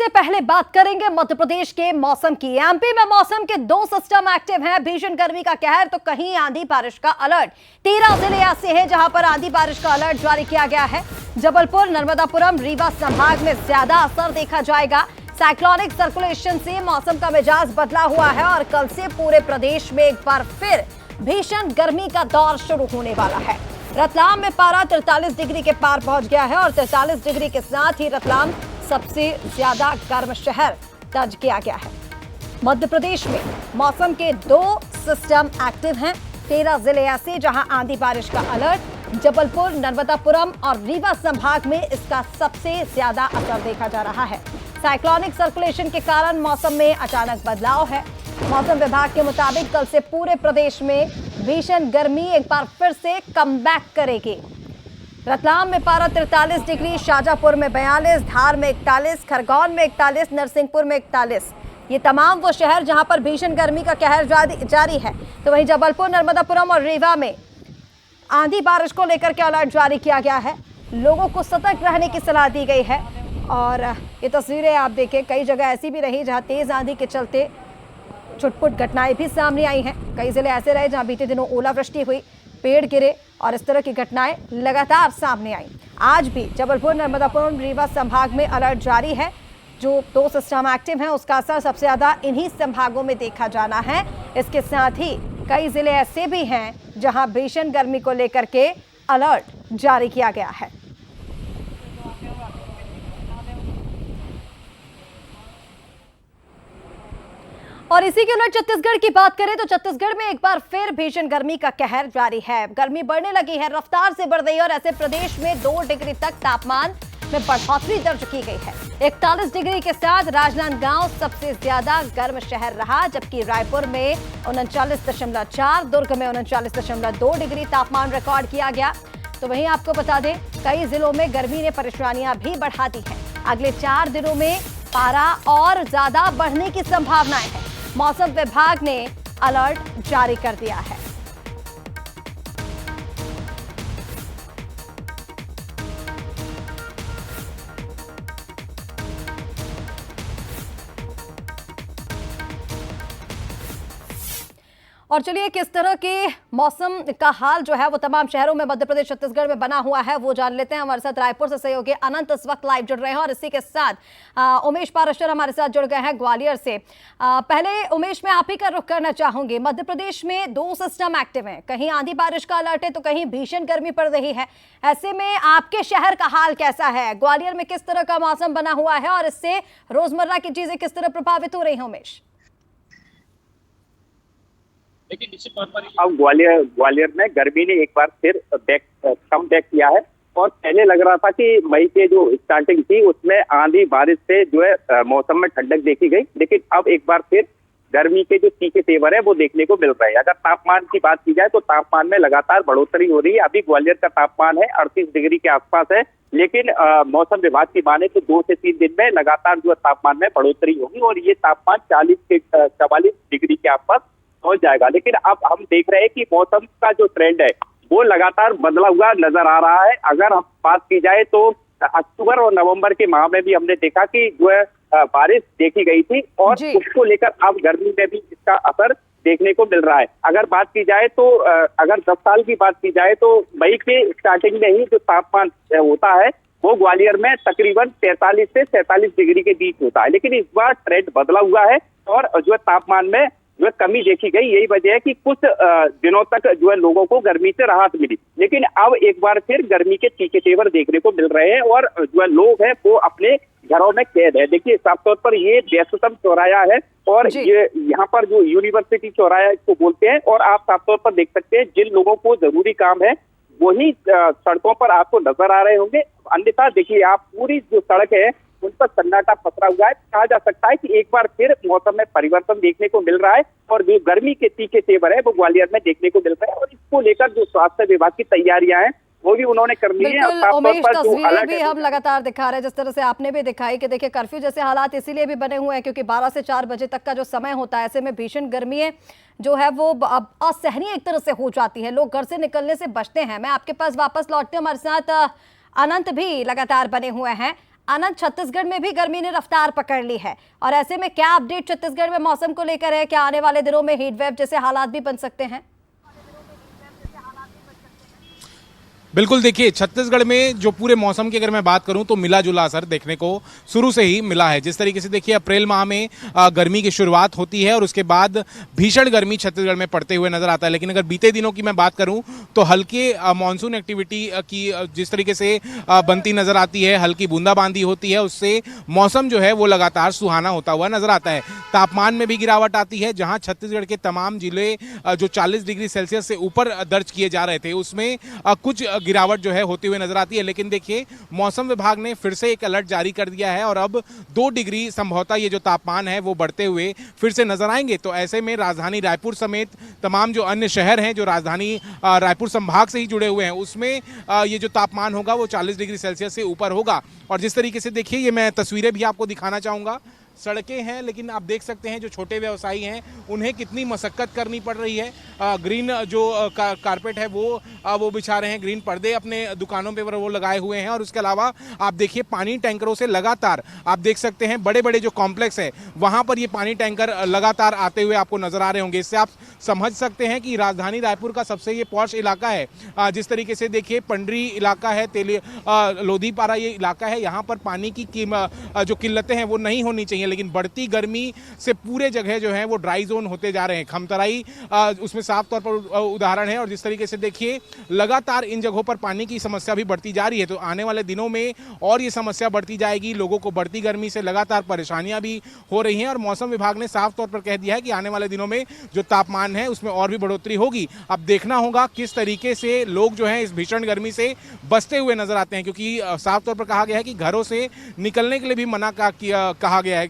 पहले बात करेंगे मध्य प्रदेश के मौसम की। एमपी में मौसम के दो सिस्टम एक्टिव हैं। भीषण गर्मी का कहर तो कहीं आंधी बारिश का अलर्ट। 13 जिले ऐसे हैं जहां पर आंधी बारिश का अलर्ट जारी किया गया है। जबलपुर, नर्मदापुरम, रीवा संभाग में ज्यादा असर देखा जाएगा। साइक्लोनिक सर्कुलेशन से मौसम का मिजाज बदला हुआ है और कल से पूरे प्रदेश में एक बार फिर भीषण गर्मी का दौर शुरू होने वाला है। रतलाम में पारा 43 डिग्री के पार पहुंच गया है और 43 डिग्री के साथ ही रतलाम सबसे ज्यादा गर्म शहर दर्ज किया गया है। मध्य प्रदेश में मौसम के दो सिस्टम एक्टिव हैं। 13 जिले ऐसे जहां आंधी बारिश का अलर्ट। जबलपुर, नर्मदापुरम और रीवा संभाग में इसका सबसे ज्यादा असर देखा जा रहा है। साइक्लोनिक सर्कुलेशन के कारण मौसम में अचानक बदलाव है। मौसम विभाग के मुताबिक कल से पूरे प्रदेश में भीषण गर्मी एक बार फिर से कमबैक करेगी। रतलाम में पारा 43 डिग्री, शाजापुर में 42, धार में 41, खरगोन में 41, नरसिंहपुर में 41। ये तमाम वो शहर जहां पर भीषण गर्मी का कहर जारी है। तो वहीं जबलपुर, नर्मदापुरम और रीवा में आंधी बारिश को लेकर के अलर्ट जारी किया गया है। लोगों को सतर्क रहने की सलाह दी गई है। और ये तस्वीरें आप देखें, कई जगह ऐसी भी रही जहां तेज आंधी के चलते छुटपुट घटनाएं भी सामने आई हैं। कई जिले ऐसे रहे जहां बीते दिनों ओलावृष्टि हुई, पेड़ गिरे और इस तरह की घटनाएं लगातार सामने आई। आज भी जबलपुर, नर्मदापुरम, रीवा संभाग में अलर्ट जारी है। जो दो सिस्टम एक्टिव हैं उसका असर सबसे ज्यादा इन्हीं संभागों में देखा जाना है। इसके साथ ही कई जिले ऐसे भी हैं जहां भीषण गर्मी को लेकर के अलर्ट जारी किया गया है। और इसी के उलट छत्तीसगढ़ की बात करें तो छत्तीसगढ़ में एक बार फिर भीषण गर्मी का कहर जारी है। गर्मी बढ़ने लगी है, रफ्तार से बढ़ रही है और ऐसे प्रदेश में 2 डिग्री तक तापमान में बढ़ोतरी दर्ज की गई है। 41 डिग्री के साथ राजनांदगांव सबसे ज्यादा गर्म शहर रहा, जबकि रायपुर में 39.4, दुर्ग में 39.2 डिग्री तापमान रिकॉर्ड किया गया। तो वहीं आपको बता दें, कई जिलों में गर्मी ने परेशानियां भी बढ़ा दी हैं। अगले 4 दिनों में पारा और ज्यादा बढ़ने की संभावनाएं हैं। मौसम विभाग ने अलर्ट जारी कर दिया है। और चलिए, किस तरह के मौसम का हाल जो है वो तमाम शहरों में मध्य प्रदेश, छत्तीसगढ़ में बना हुआ है वो जान लेते हैं। हमारे साथ रायपुर से सहयोगी अनंत इस वक्त लाइव जुड़ रहे हैं और इसी के साथ उमेश पाराशर हमारे साथ जुड़ गए हैं ग्वालियर से। पहले उमेश, मैं आप ही का रुख करना चाहूंगी। मध्य प्रदेश में 2 सिस्टम एक्टिव हैं, कहीं आंधी बारिश का अलर्ट है तो कहीं भीषण गर्मी पड़ रही है। ऐसे में आपके शहर का हाल कैसा है? ग्वालियर में किस तरह का मौसम बना हुआ है और इससे रोजमर्रा की चीजें किस तरह प्रभावित हो रही हैं उमेश? लेकिन निश्चित तौर पर अब ग्वालियर में गर्मी ने एक बार फिर कम बैक किया है। और पहले लग रहा था कि मई के जो स्टार्टिंग थी उसमें आंधी बारिश से जो है मौसम में ठंडक देखी गई, लेकिन अब एक बार फिर गर्मी के जो तीखे तेवर है वो देखने को मिल रहे हैं। अगर तापमान की बात की जाए तो तापमान में लगातार बढ़ोतरी हो रही है। अभी ग्वालियर का तापमान है 38 डिग्री के आसपास है, लेकिन मौसम विभाग की माने तो 2 से 3 दिन में लगातार जो तापमान में बढ़ोतरी होगी और ये तापमान 40 से 44 डिग्री के आसपास पहुंच जाएगा। लेकिन अब हम देख रहे हैं कि मौसम का जो ट्रेंड है वो लगातार बदला हुआ नजर आ रहा है। अगर हम बात की जाए तो अक्टूबर और नवंबर के माह में भी हमने देखा कि जो है बारिश देखी गई थी और उसको लेकर अब गर्मी में भी इसका असर देखने को मिल रहा है। अगर बात की जाए तो अगर 10 साल की बात की जाए तो मई के स्टार्टिंग में ही जो तापमान होता है वो ग्वालियर में तकरीबन 43 से 47 डिग्री के बीच होता है, लेकिन इस बार ट्रेंड बदला हुआ है और जो है तापमान में जो है कमी देखी गई। यही वजह है कि कुछ दिनों तक जो है लोगों को गर्मी से राहत मिली, लेकिन अब एक बार फिर गर्मी के तीखे तेवर देखने को मिल रहे हैं और जो है लोग हैं वो अपने घरों में कैद है। देखिए, साफ तौर पर ये व्यस्ततम चौराया है और ये यहाँ पर जो यूनिवर्सिटी चौराया इसको बोलते हैं। और आप साफ तौर पर देख सकते हैं जिन लोगों को जरूरी काम है वही सड़कों पर आपको नजर आ रहे होंगे। अन्यथा देखिए, आप पूरी जो सड़क है उन पर सन्नाटा पसरा हुआ है। कहा जा सकता है कि एक बार फिर मौसम में परिवर्तन देखने को मिल रहा है और जो गर्मी के तीखे तेवर है वो ग्वालियर में देखने को मिल रहा है। और इसको लेकर जो स्वास्थ्य विभाग की तैयारियां हैं वो भी उन्होंने कर ली है। उमेश, तस्वीरें भी हम लगातार दिखा रहे हैं, जिस तरह से आपने भी दिखाई कि देखिए कर्फ्यू जैसे हालात इसीलिए भी बने हुए हैं क्योंकि 12 से 4 बजे तक का जो समय होता है, ऐसे में भीषण गर्मी जो है वो असहनीय एक तरह से हो जाती है। लोग घर से निकलने से बचते हैं। मैं आपके पास वापस लौटते हूँ, हमारे साथ अनंत भी लगातार बने हुए हैं। आनंद, छत्तीसगढ़ में भी गर्मी ने रफ्तार पकड़ ली है और ऐसे में क्या अपडेट छत्तीसगढ़ में मौसम को लेकर है? क्या आने वाले दिनों में हीट वेव जैसे हालात भी बन सकते हैं? बिल्कुल, देखिए छत्तीसगढ़ में जो पूरे मौसम की अगर मैं बात करूं तो मिला जुला असर देखने को शुरू से ही मिला है। जिस तरीके से देखिए अप्रैल माह में गर्मी की शुरुआत होती है और उसके बाद भीषण गर्मी छत्तीसगढ़ में पड़ते हुए नजर आता है। लेकिन अगर बीते दिनों की मैं बात करूं तो हल्के मानसून एक्टिविटी की जिस तरीके से बनती नजर आती है, हल्की बूंदाबांदी होती है, उससे मौसम जो है वो लगातार सुहाना होता हुआ नजर आता है। तापमान में भी गिरावट आती है, जहाँ छत्तीसगढ़ के तमाम जिले जो 40 डिग्री सेल्सियस से ऊपर दर्ज किए जा रहे थे उसमें कुछ गिरावट जो है होती हुई नजर आती है। लेकिन देखिए मौसम विभाग ने फिर से एक अलर्ट जारी कर दिया है और अब 2 डिग्री संभवतः ये जो तापमान है वो बढ़ते हुए फिर से नजर आएंगे। तो ऐसे में राजधानी रायपुर समेत तमाम जो अन्य शहर हैं जो राजधानी रायपुर संभाग से ही जुड़े हुए हैं उसमें ये जो तापमान होगा वो 40 डिग्री सेल्सियस से ऊपर होगा। और जिस तरीके से देखिए ये मैं तस्वीरें भी आपको दिखाना चाहूँगा, सड़कें हैं लेकिन आप देख सकते हैं जो छोटे व्यवसायी हैं उन्हें कितनी मशक्कत करनी पड़ रही है। ग्रीन जो कारपेट है वो बिछा रहे हैं, ग्रीन पर्दे अपने दुकानों पे वो लगाए हुए हैं। और उसके अलावा आप देखिए पानी टैंकरों से लगातार आप देख सकते हैं बड़े बड़े जो कॉम्प्लेक्स है वहाँ पर ये पानी टैंकर लगातार आते हुए आपको नजर आ रहे होंगे। इससे आप समझ सकते हैं कि राजधानी रायपुर का सबसे ये पॉश इलाका है। जिस तरीके से देखिए पंडरी इलाका है, लोधीपारा ये इलाका है, यहाँ पर पानी की जो किल्लतें हैं वो नहीं होनी चाहिए। लेकिन बढ़ती गर्मी से पूरे जगह जो है वो ड्राई जोन होते जा रहे हैं। खमतराई उसमें साफ तौर पर उदाहरण है। और जिस तरीके से देखिए लगातार इन जगहों पर पानी की समस्या भी बढ़ती जा रही है। तो आने वाले दिनों में और ये समस्या बढ़ती जाएगी, लोगों को बढ़ती गर्मी से लगातार परेशानियां भी हो रही हैं। और मौसम विभाग ने साफ तौर पर कह दिया है कि आने वाले दिनों में जो तापमान है उसमें और भी बढ़ोतरी होगी। अब देखना होगा किस तरीके से लोग जो हैं इस भीषण गर्मी से बचते हुए नजर आते हैं, क्योंकि साफ तौर पर कहा गया है कि घरों से निकलने के लिए भी मना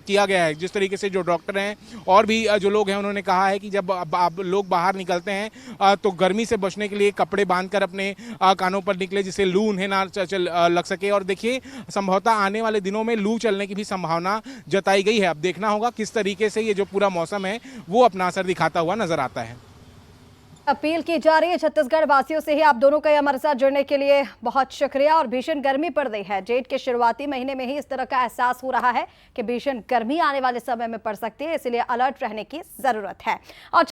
किया गया है। जिस तरीके से जो डॉक्टर हैं और भी जो लोग हैं उन्होंने कहा है कि जब आप लोग बाहर निकलते हैं तो गर्मी से बचने के लिए कपड़े बांधकर अपने कानों पर निकले जिससे लू उन्हें ना लग सके। और देखिए संभवतः आने वाले दिनों में लू चलने की भी संभावना जताई गई है। अब देखना होगा किस तरीके से ये जो पूरा मौसम है वो अपना असर दिखाता हुआ नजर आता है। अपील की जा रही है छत्तीसगढ़ वासियों से ही। आप दोनों का हमारे साथ जुड़ने के लिए बहुत शुक्रिया। और भीषण गर्मी पड़ रही है, जेठ के शुरुआती महीने में ही इस तरह का एहसास हो रहा है कि भीषण गर्मी आने वाले समय में पड़ सकती है, इसलिए अलर्ट रहने की जरूरत है। और